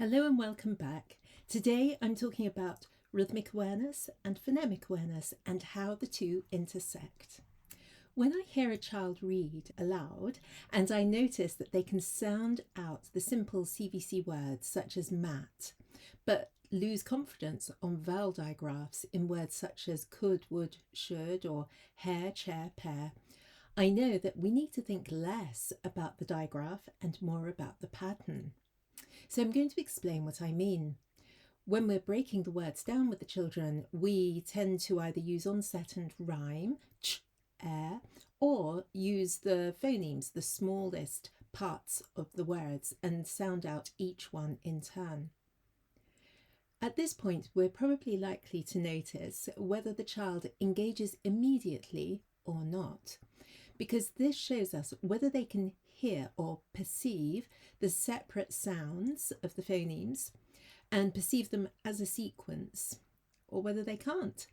Hello and welcome back. Today I'm talking about rhythmic awareness and phonemic awareness and how the two intersect. When I hear a child read aloud and I notice that they can sound out the simple CVC words such as mat, but lose confidence on vowel digraphs in words such as could, would, should, or hair, chair, pair, I know that we need to think less about the digraph and more about the pattern. So I'm going to explain what I mean. When we're breaking the words down with the children, we tend to either use onset and rime, ch, air, or use the phonemes, the smallest parts of the words, and sound out each one in turn. At this point, we're probably likely to notice whether the child engages immediately or not, because this shows us whether they can hear or perceive the separate sounds of the phonemes and perceive them as a sequence, or whether they can't.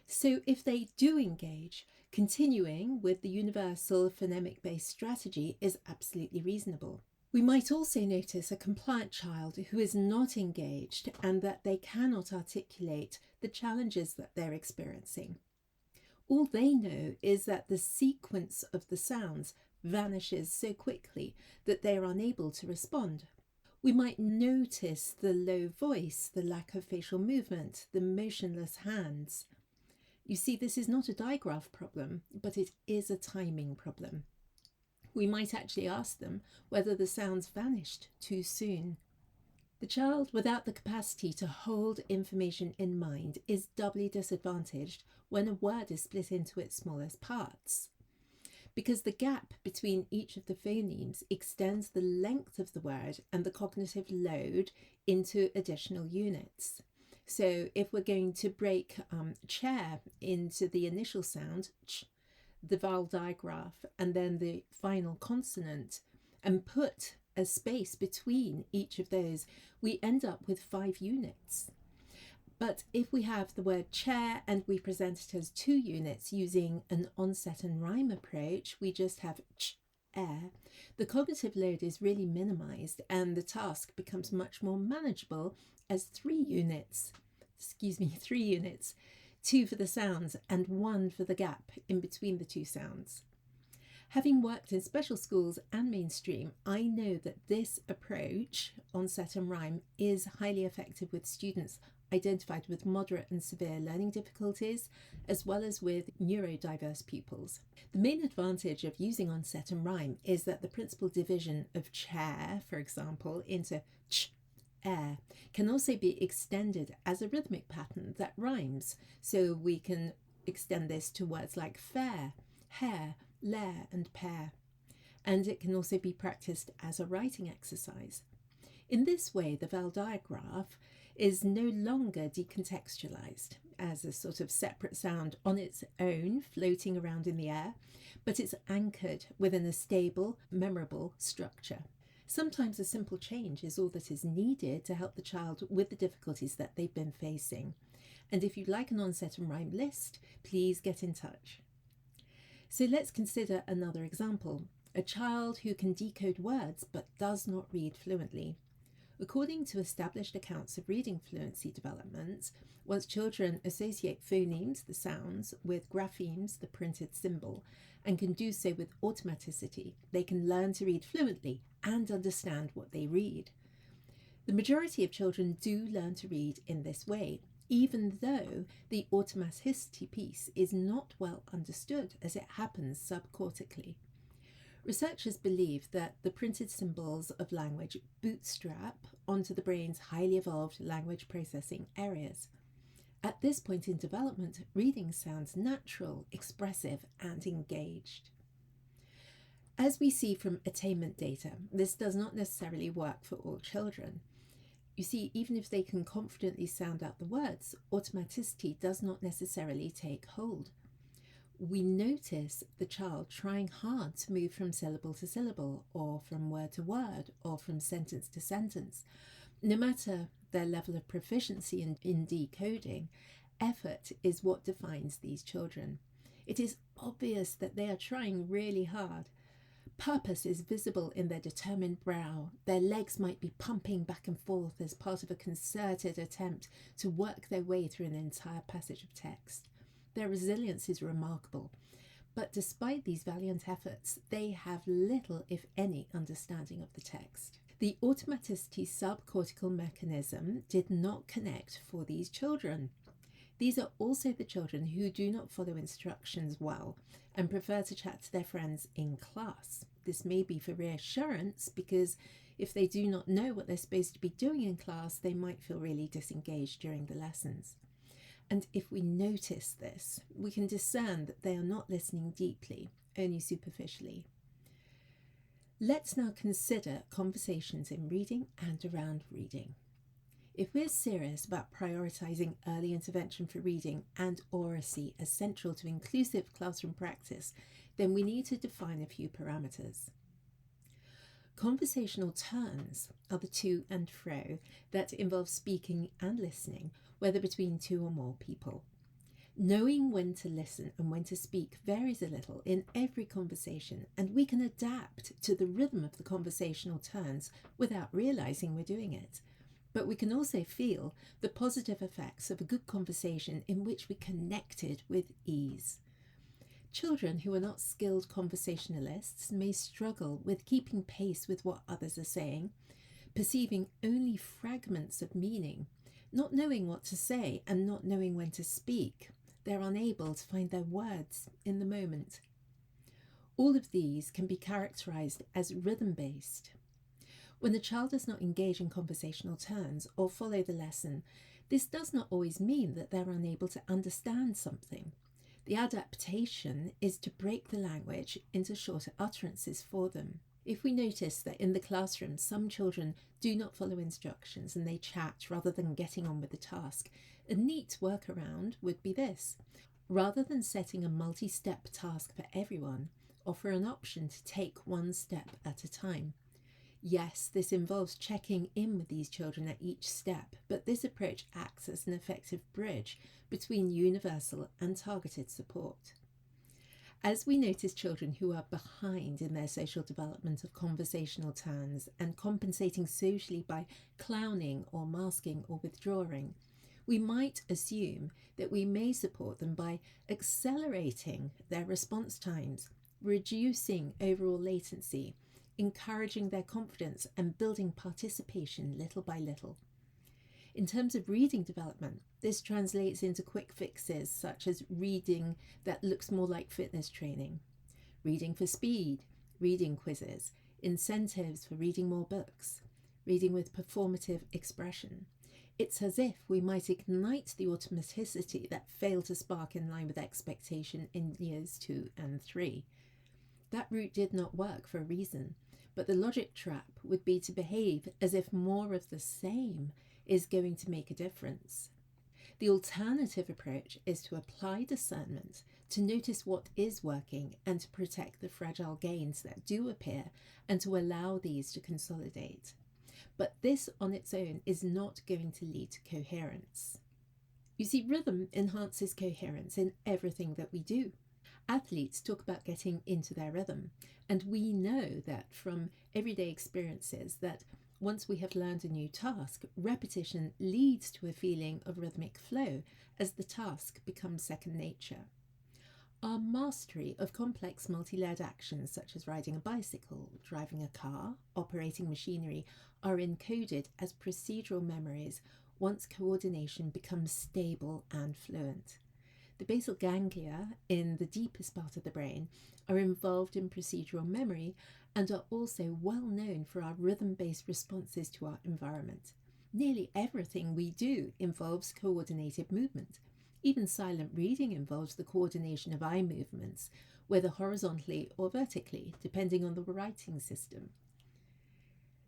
So if they do engage, continuing with the universal phonemic-based strategy is absolutely reasonable. We might also notice a compliant child who is not engaged and that they cannot articulate the challenges that they're experiencing. All they know is that the sequence of the sounds vanishes so quickly that they are unable to respond. We might notice the low voice, the lack of facial movement, the motionless hands. You see, this is not a digraph problem, but it is a timing problem. We might actually ask them whether the sounds vanished too soon. The child without the capacity to hold information in mind is doubly disadvantaged when a word is split into its smallest parts, because the gap between each of the phonemes extends the length of the word and the cognitive load into additional units. So if we're going to break chair into the initial sound, ch, the vowel digraph, and then the final consonant, and put a space between each of those, we end up with 5 units. But if we have the word chair and we present it as 2 units using an onset and rime approach, we just have ch, air. The cognitive load is really minimized and the task becomes much more manageable as 3 units, 2 for the sounds and 1 for the gap in between the 2 sounds. Having worked in special schools and mainstream, I know that this approach, onset and rime, is highly effective with students identified with moderate and severe learning difficulties, as well as with neurodiverse pupils. The main advantage of using onset and rime is that the principal division of chair, for example, into ch, air, can also be extended as a rhythmic pattern that rhymes. So we can extend this to words like fair, hair, lair and pair, and it can also be practiced as a writing exercise. In this way, the vowel digraph is no longer decontextualized as a sort of separate sound on its own floating around in the air, but it's anchored within a stable, memorable structure. Sometimes a simple change is all that is needed to help the child with the difficulties that they've been facing. And if you'd like an onset and rime list, please get in touch. So let's consider another example, a child who can decode words but does not read fluently. According to established accounts of reading fluency development, once children associate phonemes, the sounds, with graphemes, the printed symbol, and can do so with automaticity, they can learn to read fluently and understand what they read. The majority of children do learn to read in this way, even though the automaticity piece is not well understood as it happens subcortically. Researchers believe that the printed symbols of language bootstrap onto the brain's highly evolved language processing areas. At this point in development, reading sounds natural, expressive, and engaged. As we see from attainment data, this does not necessarily work for all children. You see, even if they can confidently sound out the words, automaticity does not necessarily take hold. We notice the child trying hard to move from syllable to syllable, or from word to word, or from sentence to sentence. No matter their level of proficiency in decoding, effort is what defines these children. It is obvious that they are trying really hard, Purpose is visible in their determined brow. Their legs might be pumping back and forth as part of a concerted attempt to work their way through an entire passage of text. Their resilience is remarkable, but despite these valiant efforts, they have little, if any, understanding of the text. The automaticity subcortical mechanism did not connect for these children. These are also the children who do not follow instructions well and prefer to chat to their friends in class. This may be for reassurance, because if they do not know what they're supposed to be doing in class, they might feel really disengaged during the lessons. And if we notice this, we can discern that they are not listening deeply, only superficially. Let's now consider conversations in reading and around reading. If we're serious about prioritising early intervention for reading and oracy as central to inclusive classroom practice, then we need to define a few parameters. Conversational turns are the to and fro that involve speaking and listening, whether between two or more people. Knowing when to listen and when to speak varies a little in every conversation, and we can adapt to the rhythm of the conversational turns without realising we're doing it. But we can also feel the positive effects of a good conversation in which we connected with ease. Children who are not skilled conversationalists may struggle with keeping pace with what others are saying, perceiving only fragments of meaning, not knowing what to say and not knowing when to speak. They're unable to find their words in the moment. All of these can be characterised as rhythm-based. When the child does not engage in conversational turns or follow the lesson, this does not always mean that they're unable to understand something. The adaptation is to break the language into shorter utterances for them. If we notice that in the classroom some children do not follow instructions and they chat rather than getting on with the task, a neat workaround would be this. Rather than setting a multi-step task for everyone, offer an option to take one step at a time. Yes, this involves checking in with these children at each step, but this approach acts as an effective bridge between universal and targeted support. As we notice children who are behind in their social development of conversational turns and compensating socially by clowning or masking or withdrawing, we might assume that we may support them by accelerating their response times, reducing overall latency, encouraging their confidence and building participation little by little. In terms of reading development, this translates into quick fixes such as reading that looks more like fitness training, reading for speed, reading quizzes, incentives for reading more books, reading with performative expression. It's as if we might ignite the automaticity that failed to spark in line with expectation in years 2 and 3. That route did not work for a reason, but the logic trap would be to behave as if more of the same is going to make a difference. The alternative approach is to apply discernment, to notice what is working and to protect the fragile gains that do appear and to allow these to consolidate. But this on its own is not going to lead to coherence. You see, rhythm enhances coherence in everything that we do. Athletes talk about getting into their rhythm, and we know that from everyday experiences that once we have learned a new task, repetition leads to a feeling of rhythmic flow as the task becomes second nature. Our mastery of complex multi-layered actions such as riding a bicycle, driving a car, operating machinery are encoded as procedural memories once coordination becomes stable and fluent. The basal ganglia in the deepest part of the brain are involved in procedural memory and are also well known for our rhythm-based responses to our environment. Nearly everything we do involves coordinated movement. Even silent reading involves the coordination of eye movements, whether horizontally or vertically, depending on the writing system.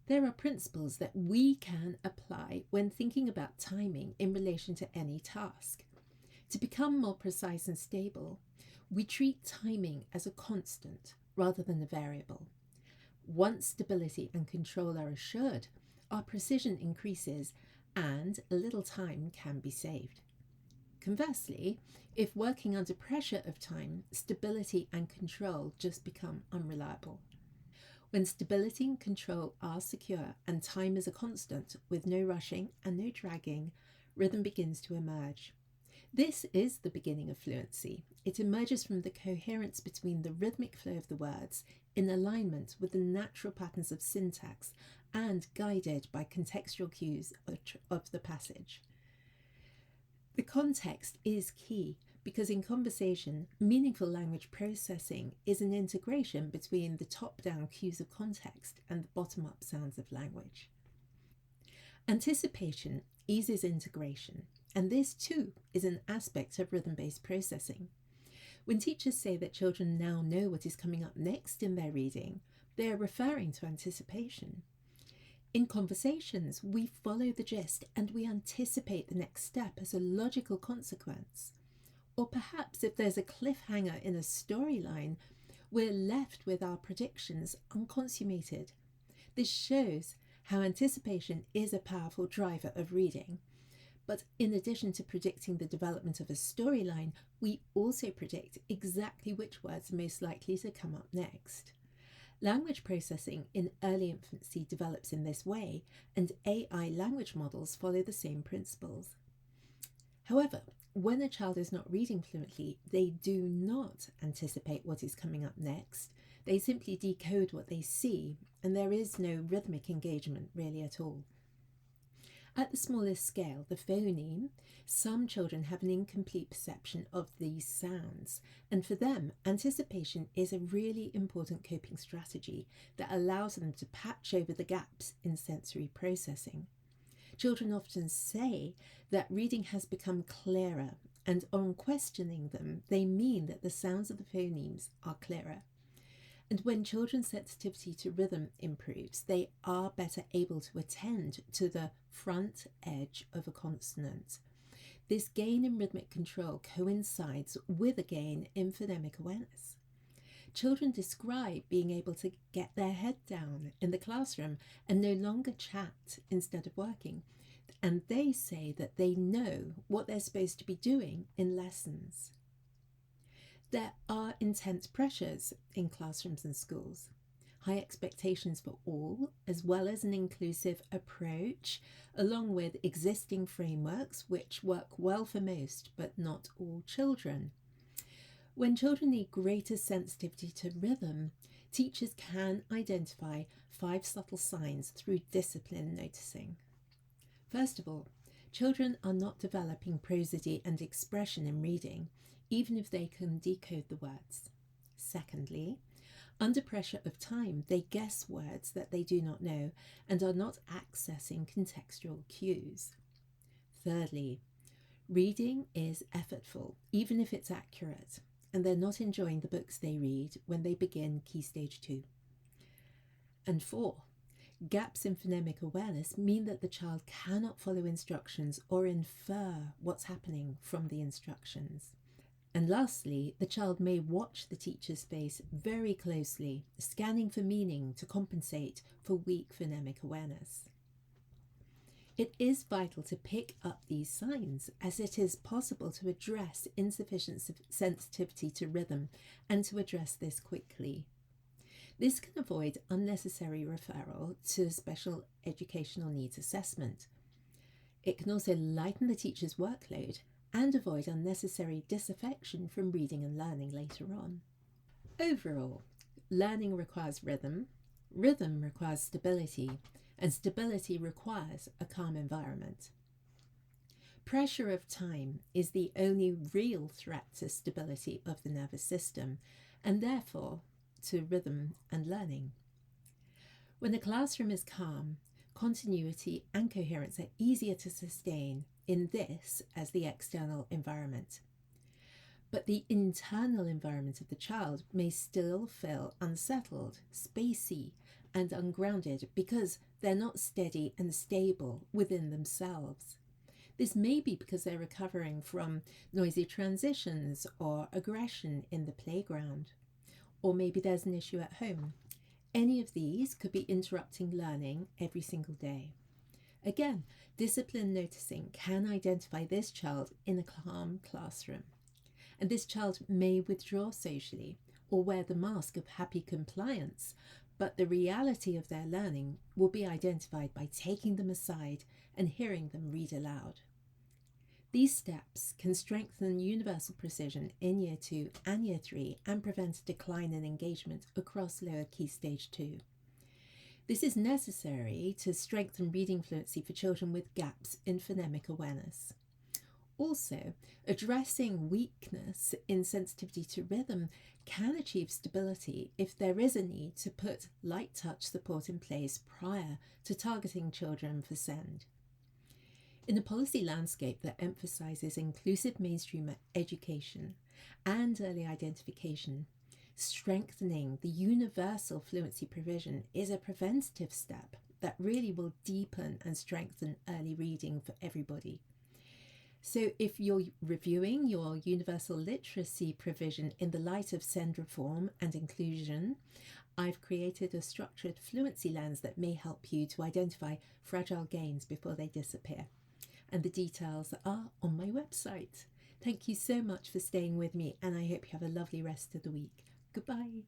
There are principles that we can apply when thinking about timing in relation to any task. To become more precise and stable, we treat timing as a constant rather than a variable. Once stability and control are assured, our precision increases and a little time can be saved. Conversely, if working under pressure of time, stability and control just become unreliable. When stability and control are secure and time is a constant with no rushing and no dragging, rhythm begins to emerge. This is the beginning of fluency. It emerges from the coherence between the rhythmic flow of the words in alignment with the natural patterns of syntax and guided by contextual cues of the passage. The context is key because in conversation, meaningful language processing is an integration between the top-down cues of context and the bottom-up sounds of language. Anticipation eases integration, and this too is an aspect of rhythm-based processing. When teachers say that children now know what is coming up next in their reading, they are referring to anticipation. In conversations, we follow the gist and we anticipate the next step as a logical consequence. Or perhaps if there's a cliffhanger in a storyline, we're left with our predictions unconsummated. This shows how anticipation is a powerful driver of reading. But in addition to predicting the development of a storyline, we also predict exactly which words are most likely to come up next. Language processing in early infancy develops in this way, and AI language models follow the same principles. However, when a child is not reading fluently, they do not anticipate what is coming up next. They simply decode what they see, and there is no rhythmic engagement really at all. At the smallest scale, the phoneme, some children have an incomplete perception of these sounds, and for them, anticipation is a really important coping strategy that allows them to patch over the gaps in sensory processing. Children often say that reading has become clearer, and on questioning them, they mean that the sounds of the phonemes are clearer. And when children's sensitivity to rhythm improves, they are better able to attend to the front edge of a consonant. This gain in rhythmic control coincides with a gain in phonemic awareness. Children describe being able to get their head down in the classroom and no longer chat instead of working. And they say that they know what they're supposed to be doing in lessons. There are intense pressures in classrooms and schools. High expectations for all, as well as an inclusive approach, along with existing frameworks which work well for most but not all children. When children need greater sensitivity to rhythm, teachers can identify 5 subtle signs through discipline noticing. First of all, children are not developing prosody and expression in reading, even if they can decode the words. Secondly, under pressure of time, they guess words that they do not know and are not accessing contextual cues. Thirdly, reading is effortful, even if it's accurate, and they're not enjoying the books they read when they begin Key Stage 2. And 4, gaps in phonemic awareness mean that the child cannot follow instructions or infer what's happening from the instructions. And lastly, the child may watch the teacher's face very closely, scanning for meaning to compensate for weak phonemic awareness. It is vital to pick up these signs, as it is possible to address insufficient sensitivity to rhythm and to address this quickly. This can avoid unnecessary referral to special educational needs assessment. It can also lighten the teacher's workload and avoid unnecessary disaffection from reading and learning later on. Overall, learning requires rhythm, rhythm requires stability, and stability requires a calm environment. Pressure of time is the only real threat to stability of the nervous system, and therefore to rhythm and learning. When the classroom is calm, continuity and coherence are easier to sustain in this as the external environment. But the internal environment of the child may still feel unsettled, spacey, and ungrounded because they're not steady and stable within themselves. This may be because they're recovering from noisy transitions or aggression in the playground, or maybe there's an issue at home. Any of these could be interrupting learning every single day. Again, discipline noticing can identify this child in a calm classroom. And this child may withdraw socially or wear the mask of happy compliance, but the reality of their learning will be identified by taking them aside and hearing them read aloud. These steps can strengthen universal precision in Year 2 and Year 3 and prevent a decline in engagement across lower Key Stage 2. This is necessary to strengthen reading fluency for children with gaps in phonemic awareness. Also, addressing weakness in sensitivity to rhythm can achieve stability if there is a need to put light touch support in place prior to targeting children for SEND. In a policy landscape that emphasises inclusive mainstream education and early identification, strengthening the universal fluency provision is a preventative step that really will deepen and strengthen early reading for everybody. So if you're reviewing your universal literacy provision in the light of SEND reform and inclusion, I've created a structured fluency lens that may help you to identify fragile gains before they disappear. And the details are on my website. Thank you so much for staying with me, and I hope you have a lovely rest of the week. Goodbye.